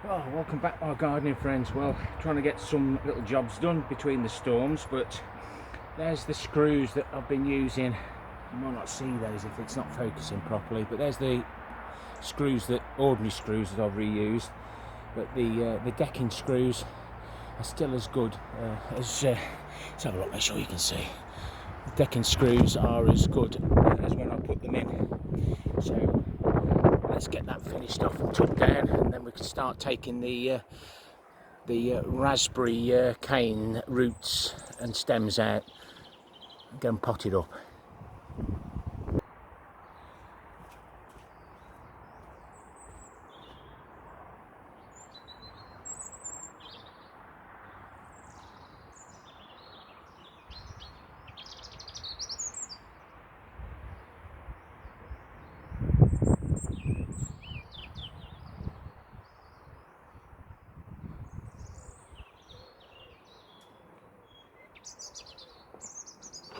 Oh, welcome back my gardening friends. Well, trying to get some little jobs done between the storms, but there's the screws that I've been using. You might not see those if it's not focusing properly, but there's the screws, that ordinary screws that I've reused, but the decking screws are still as good as let's have a look, make sure you can see. The decking screws are as good as when I put them in. So let's get that finished off and took down, and then we can start taking the raspberry cane roots and stems out and get them potted up.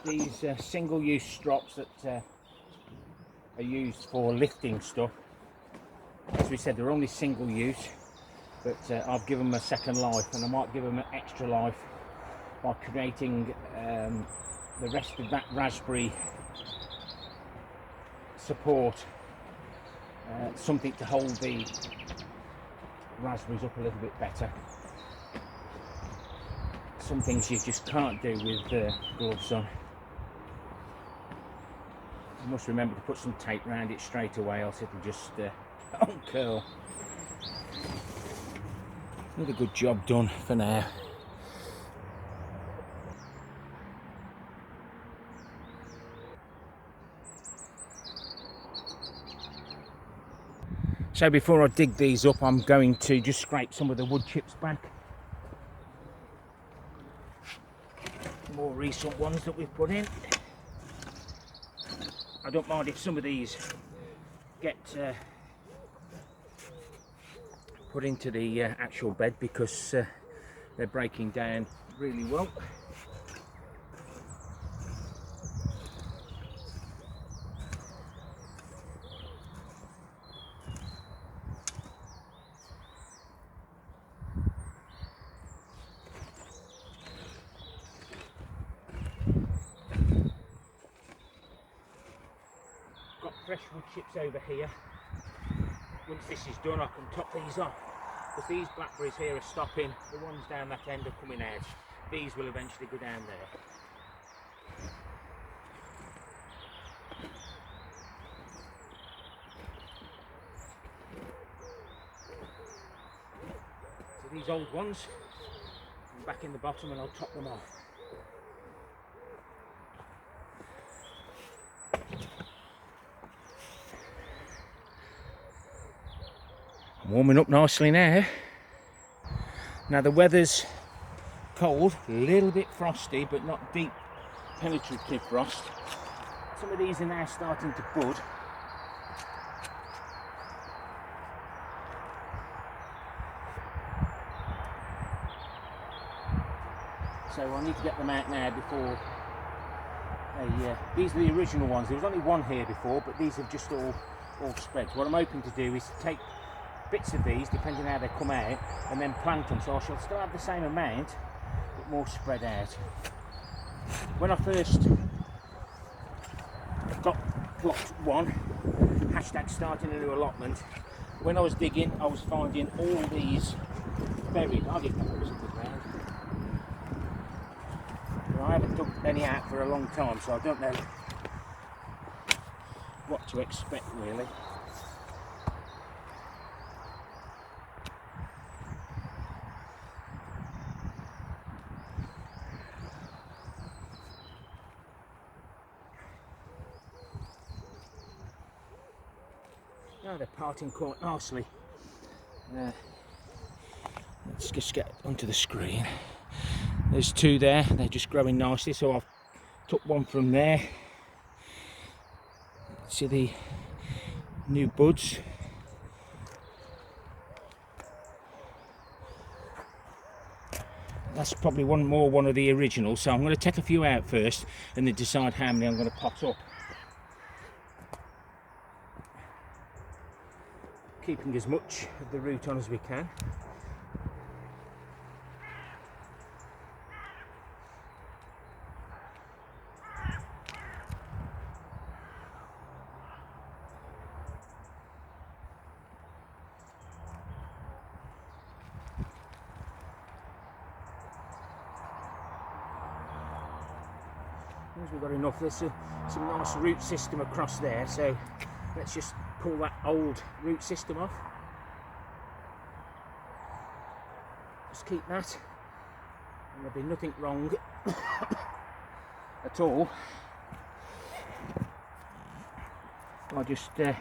These single-use strops that are used for lifting stuff, as we said, they're only single-use, but I've given them a second life, and I might give them an extra life by creating the rest of that raspberry support, something to hold the raspberries up a little bit better. Some things you just can't do with gloves on. You must remember to put some tape around it straight away, else it'll just uncurl. Another good job done for now. So before I dig these up, I'm going to just scrape some of the wood chips back. More recent ones that we've put in. I don't mind if some of these get put into the actual bed, because they're breaking down really well. Fresh wood chips over here. Once this is done, I can top these off, because these blackberries here are stopping. The ones down that end are coming out. These will eventually go down there. So these old ones are back in the bottom, and I'll top them off. Warming up nicely now. Now the weather's cold, a little bit frosty, but not deep penetrative frost. Some of these are now starting to bud. So I need to get them out now before these are the original ones. There was only one here before, but these have just all spread. So what I'm hoping to do is to take bits of these, depending how they come out, and then plant them, so I shall still have the same amount but more spread out. When I first got plot 1, hashtag starting a new allotment, when I was digging I was finding all these buried. I didn't know it was in the ground. Well, I haven't dug any out for a long time, so I don't know what to expect really. Now they're parting quite nicely. Let's just get onto the screen. There's two there, they're just growing nicely, so I've took one from there. See the new buds. That's probably one of the originals, so I'm going to take a few out first and then decide how many I'm going to pot up. keeping as much of the root on as we can. We've got enough. There's some nice root system across there, so let's just pull that old root system off. Just keep that, and there'll be nothing wrong at all. I'll just put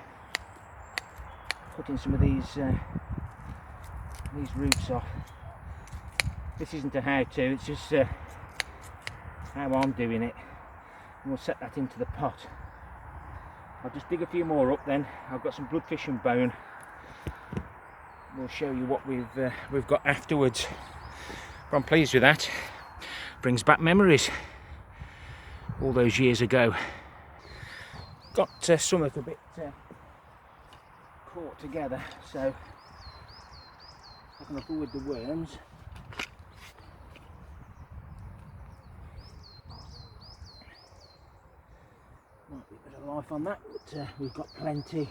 in some of these roots off. This isn't a how-to, it's just how I'm doing it. And we'll set that into the pot. I'll just dig a few more up then. I've got some bloodfish and bone. We'll show you what we've got afterwards. But I'm pleased with that. Brings back memories. All those years ago. Got some of it a bit caught together, so I can avoid the worms. Might be a bit of life on that, but we've got plenty.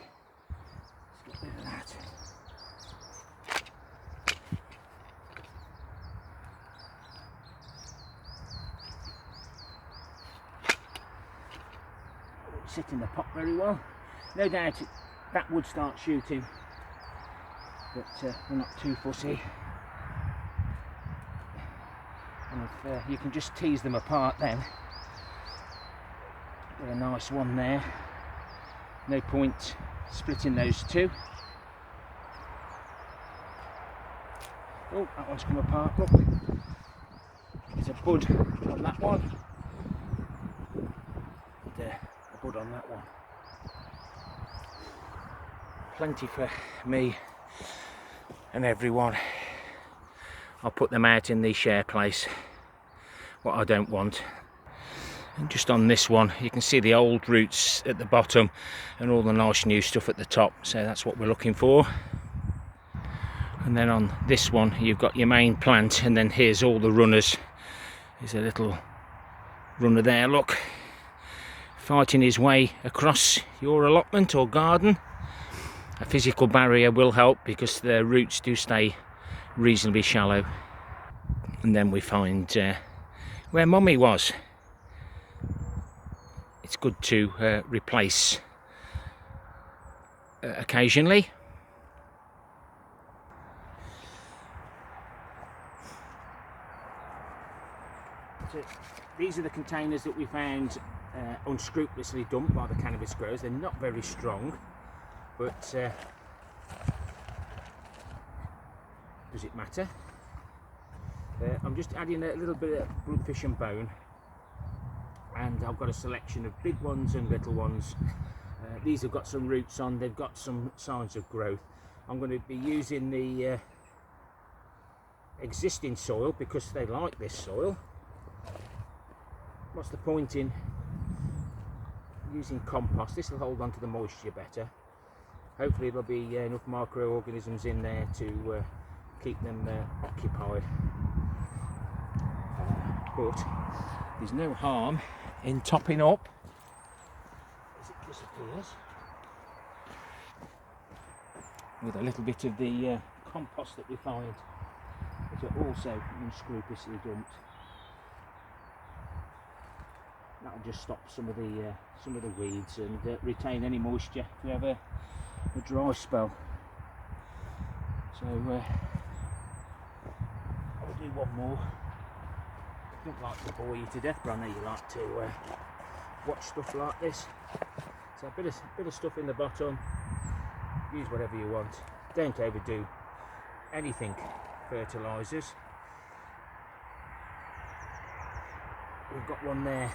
Let's get rid of that. Won't sit in the pot very well. No doubt that would start shooting, but we're not too fussy. And if you can just tease them apart then. Got a nice one there. No point splitting those two. Oh, that one's come apart. Look, there's a bud on that one. There, a bud on that one. Plenty for me and everyone. I'll put them out in the share place. What I don't want. And just on this one, you can see the old roots at the bottom and all the nice new stuff at the top. So that's what we're looking for. And then on this one, you've got your main plant, and then here's all the runners. There's a little runner there, look, fighting his way across your allotment or garden. A physical barrier will help because the roots do stay reasonably shallow. And then we find where Mummy was. It's good to replace occasionally. So these are the containers that we found unscrupulously dumped by the cannabis growers. They're not very strong, but does it matter? I'm just adding a little bit of bloodfish and bone, and I've got a selection of big ones and little ones. These have got some roots on, they've got some signs of growth. I'm going to be using the existing soil because they like this soil. What's the point in using compost? This will hold on to the moisture better. Hopefully there'll be enough microorganisms in there to keep them occupied. But there's no harm in topping up as it disappears with a little bit of the compost that we find, which are also unscrupulously dumped. That'll just stop some of the weeds and retain any moisture if we have a dry spell. So I'll do one more. I don't like to bore you to death, but I know you like to watch stuff like this. So a bit of stuff in the bottom. Use whatever you want. Don't overdo anything fertilisers. We've got one there.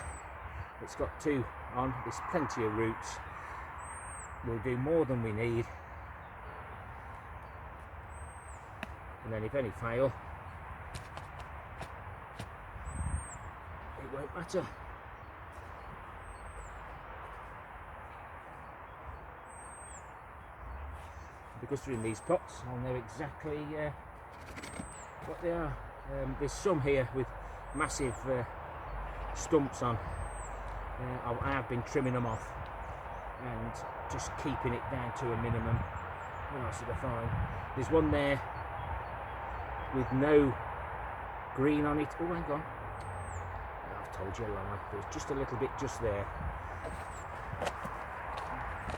It's got two on. There's plenty of roots. We'll do more than we need. And then if any fail, it won't matter. because they're in these pots, I'll know exactly what they are. There's some here with massive stumps on. I have been trimming them off and just keeping it down to a minimum. What else did I find? There's one there with no green on it. Oh, hang on. I've told you a lie. There's just a little bit just there.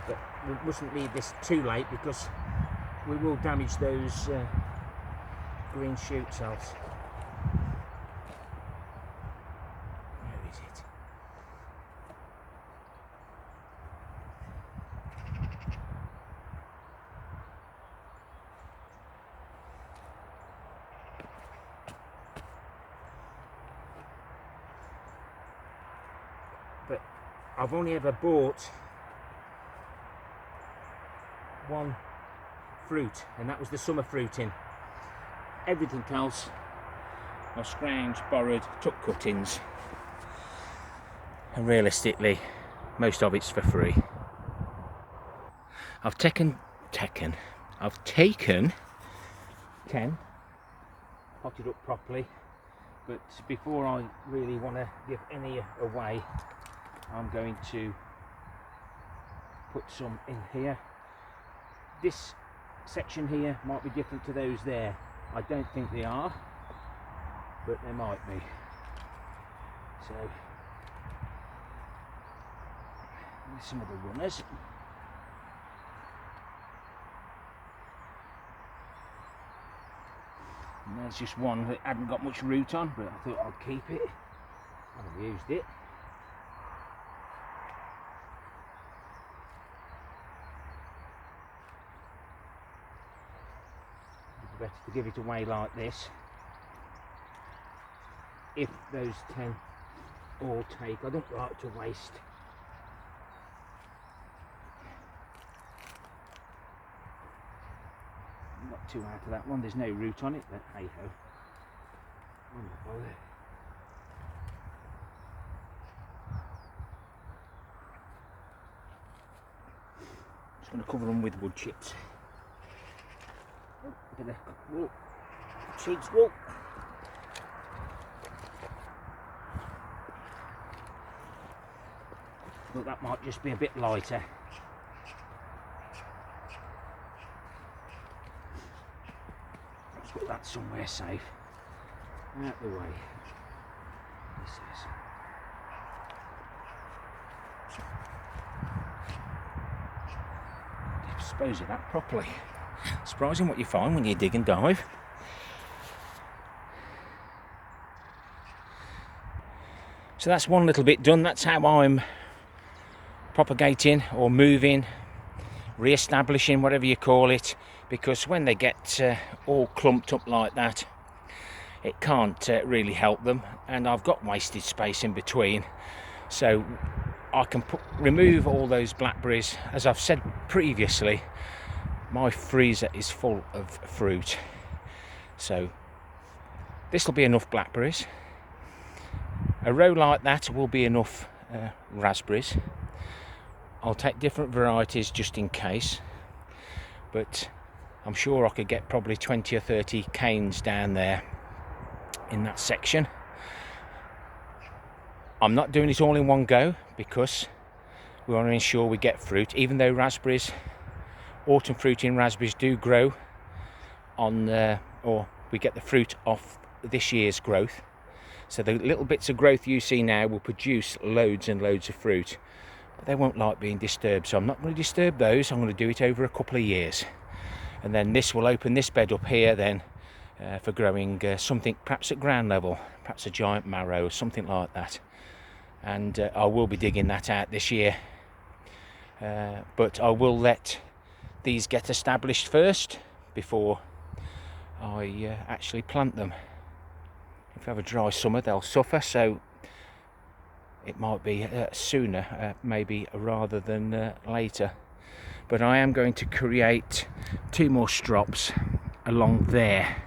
But we mustn't leave this too late because we will damage those green shoot cells. Where is it? But I've only ever bought one fruit, and that was the summer fruiting. Everything else are scrounged, borrowed, took cuttings, and realistically most of it's for free. I've taken 10, potted up properly, but before I really want to give any away, I'm going to put some in here. This section here might be different to those there. I don't think they are, but they might be. So there's some of the runners. And there's just one that hadn't got much root on, but I thought I'd keep it. I've used it. Better to give it away like this. If those 10 all take, I don't like to waste. Not too out of that one, there's no root on it, but hey ho. Just going to cover them with wood chips. Bit of wool, sheep's wool. But that might just be a bit lighter. Let's put that somewhere safe. Out the way. This is. Dispose of that properly. Surprising what you find when you dig and dive. So that's one little bit done. That's how I'm propagating or moving, re-establishing, whatever you call it, because when they get all clumped up like that, it can't really help them, and I've got wasted space in between, so I can remove all those blackberries. As I've said previously, my freezer is full of fruit, so this will be enough blackberries. A row like that will be enough raspberries. I'll take different varieties just in case, but I'm sure I could get probably 20 or 30 canes down there in that section. I'm not doing it all in one go because we want to ensure we get fruit, even though raspberries, autumn fruiting raspberries, do grow on or we get the fruit off this year's growth, so the little bits of growth you see now will produce loads and loads of fruit, but they won't like being disturbed, so I'm not going to disturb those. I'm going to do it over a couple of years, and then this will open this bed up here then for growing something perhaps at ground level, perhaps a giant marrow or something like that, and I will be digging that out this year, but I will let these get established first before I actually plant them. If we have a dry summer, they'll suffer, so it might be sooner maybe rather than later. But I am going to create 2 more strops along there,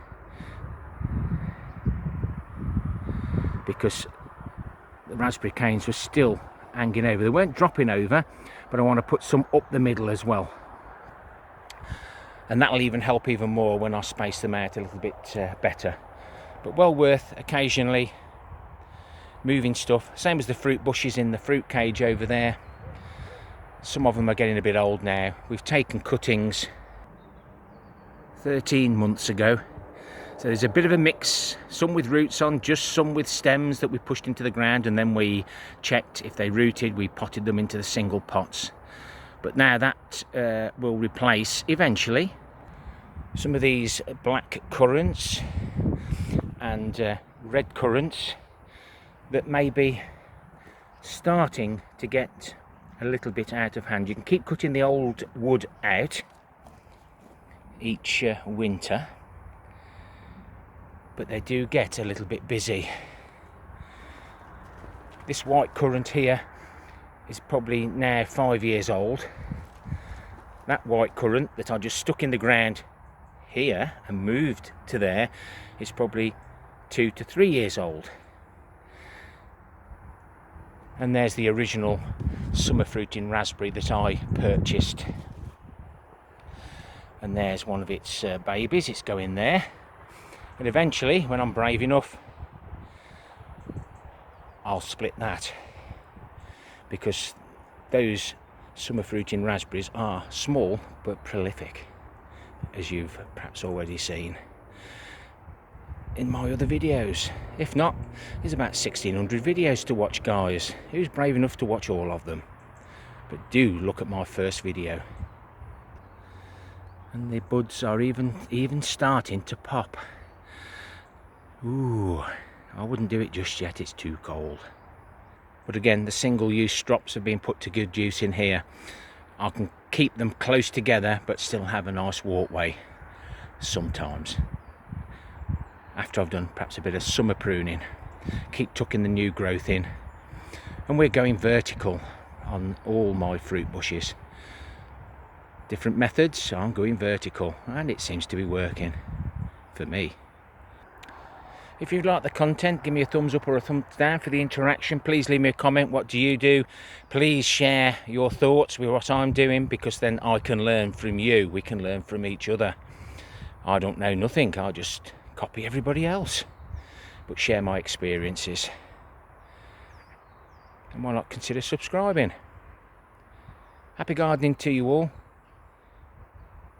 because the raspberry canes were still hanging over. They weren't dropping over, but I want to put some up the middle as well. and that'll even help even more when I space them out a little bit better. But well worth occasionally moving stuff. Same as the fruit bushes in the fruit cage over there. Some of them are getting a bit old now. We've taken cuttings 13 months ago, so there's a bit of a mix, some with roots on, just some with stems that we pushed into the ground, and then we checked if they rooted, we potted them into the single pots. But now that will replace eventually some of these black currants and red currants that may be starting to get a little bit out of hand. You can keep cutting the old wood out each winter, but they do get a little bit busy. This white currant here is probably now 5 years old. That white currant that I just stuck in the ground here and moved to there is probably 2 to 3 years old. And there's the original summer fruiting raspberry that I purchased. And there's one of its babies, it's going there. And eventually, when I'm brave enough, I'll split that, because those summer fruiting raspberries are small but prolific, as you've perhaps already seen in my other videos. If not, there's about 1600 videos to watch, guys. Who's brave enough to watch all of them? But do look at my first video. And the buds are even starting to pop. Ooh, I wouldn't do it just yet, it's too cold. But again, the single-use strops have been put to good use in here. I can keep them close together but still have a nice walkway sometimes, after I've done perhaps a bit of summer pruning. Keep tucking the new growth in. And we're going vertical on all my fruit bushes. Different methods, so I'm going vertical, and it seems to be working for me. If you like the content, give me a thumbs up or a thumbs down for the interaction. Please leave me a comment. What do you do? Please share your thoughts with what I'm doing, because then I can learn from you. We can learn from each other. I don't know nothing, I just copy everybody else, but share my experiences. And why not consider subscribing? Happy gardening to you all.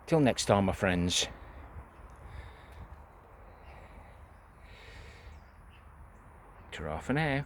Till next time, my friends. Ta-ra for now.